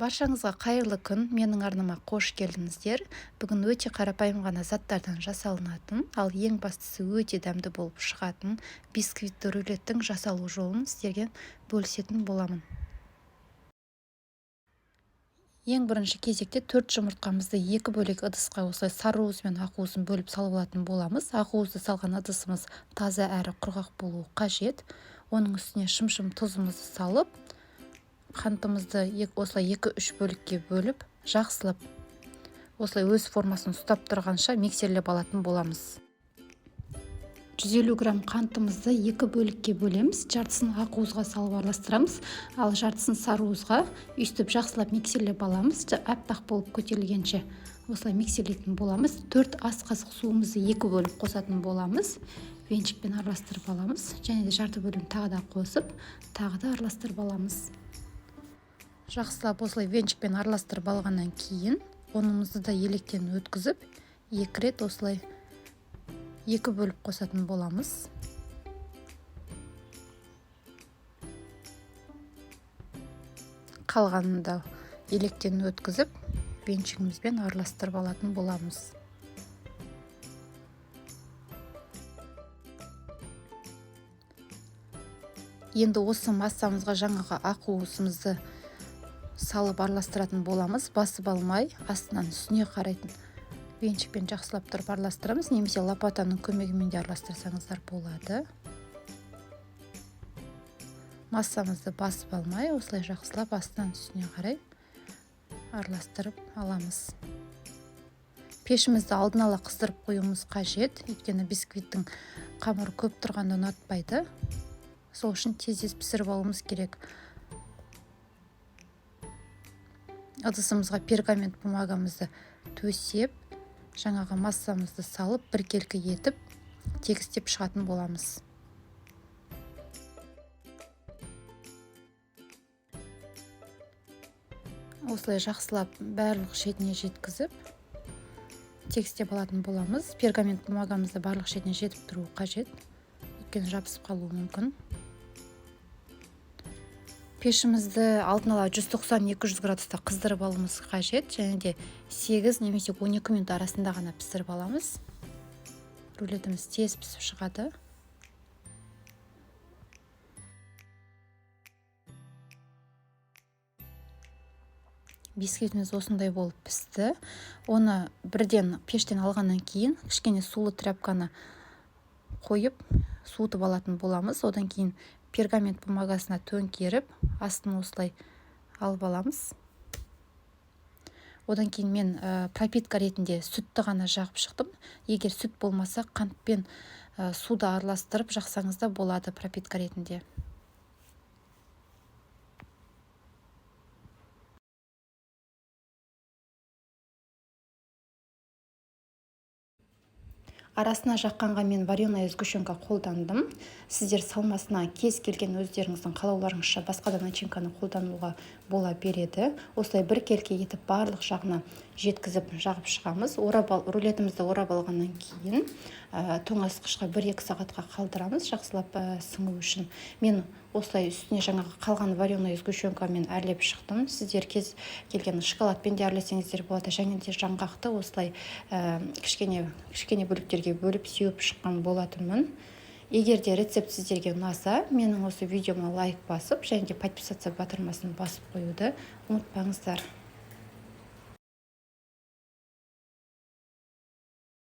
Баршаңызға қайырлы күн, менің арнама қош келдіңіздер. Бүгін өте қарапайым ғана заттардан жасалынатын, ал ең бастысы өте дәмді болып шығатын бисквитті рулеттің жасалу жолын сіздерге бөлісетін боламын. Ең бірінші кезекте 4 жұмыртқамызды 2 бөлек ыдысқа осылай сары уыз бен ақ уызын бөліп салып алатын боламыз. Ақ уызды салған ыдысымыз таза әрі құрғақ болуы қажет. Оның үстіне шым тұзымызды салып, қантымызды осылай 2-3 бөлікке бөліп, жақсылап осылай өз формасын ұстап тұрғанша миксерлеп алатын боламыз. 150 грамм қантымызды 2 бөлікке бөлеміз, жартысын ақ уызға салып араластырамыз, ал жартысын сары уызға өйстіп жақсылап миксерлеп аламыз. Аппақ болып көтерілгенше осылай миксерлейтін боламыз. 4 ас қасық суымызды 2 бөліп қосатын боламыз. Венчикпен араластырып аламыз, және де жарты бөлім тағы да қосып, тағы да араластырып аламыз. Жақсылап осылай венчикпен араластырып алғаннан кейін, ұнымызды да електен өткізіп, 2 рет осылай 2 бөліп қосатын боламыз. Қалғанын да електен өткізіп, венчигімізбен араластырып алатын боламыз. Енді осы массамызға жаңағы ақ уызымызды салып араластыратын боламыз. Басып алмай, астынан үстіне қарайтын венчикпен жақсылап тұрып араластырамыз, немесе лопатаның көмегімен де араластырсаңыздар болады. Массамызды басып алмай, осылай жақсылап астынан үстіне қарай араластырып аламыз. Пешімізді алдын ала қыздырып қоюымыз қажет, өйткені бисквиттің қамыры көп тұрғанды ұнатпайды. Сол үшін тез пісіріп алуымыз керек. Ыдысымызға пергамент бумагамызды төсеп, жаңағы массамызды салып, біркелкі етіп, тегістеп шығатын боламыз. Осылай жақсылап барлық шетіне жеткізіп, тегістеп алатын боламыз. Пергамент бумагамызды барлық шетіне жетіп тұру қажет, өйткені жабысып қалуы мүмкін. Пешімізді алдын ала 190-200 градуста қыздырып алуымыз қажет, және де 8 немесе 12 минут арасында ғана пісіріп аламыз. Рулетіміз тез пісіп шығады. Бисквитіміз осындай болып пісті. Оны бірден пештен алғаннан кейін кішкене сулы тряпканы қойып, суытып алатын боламыз. Одан кейін пергамент бумагасына төңкеріп, астын осылай алып аламыз. Одан кейін мен пропитка ретінде сүтті ғана жағып шықтым. Егер сүт болмаса, қантпен суды араластырып жақсаңыз да болады пропитка ретінде. Арасына жаққанға мен вареная сгущенка қолдандым. Сіздер салмасына кез келген өздеріңіздің қалауларыңызша басқа да начинканы қолдануға бола береді. Осылай біркелкі етіп барлық жағына жеткізіп жағып шығамыз. Рулетімізді орап алғаннан кейін тоңазытқышқа 1-2 сағатқа қалдырамыз, жақсылап сіңу үшін. Мен осылай үстіне жаңағы қалған вареная сгущенкамен әрлеп шықтым. Сіздер кез келген шоколадпен де әрлесеңіздер болады, және де жаңғақты осылай кішкене бөліктерге бөліп сеуіп шыққан болатынмын. Егер де рецепт сіздерге ұнаса, менің осы видеома лайк басып, және де подписаться батырмасын басып қоюды ұмытпаңыздар.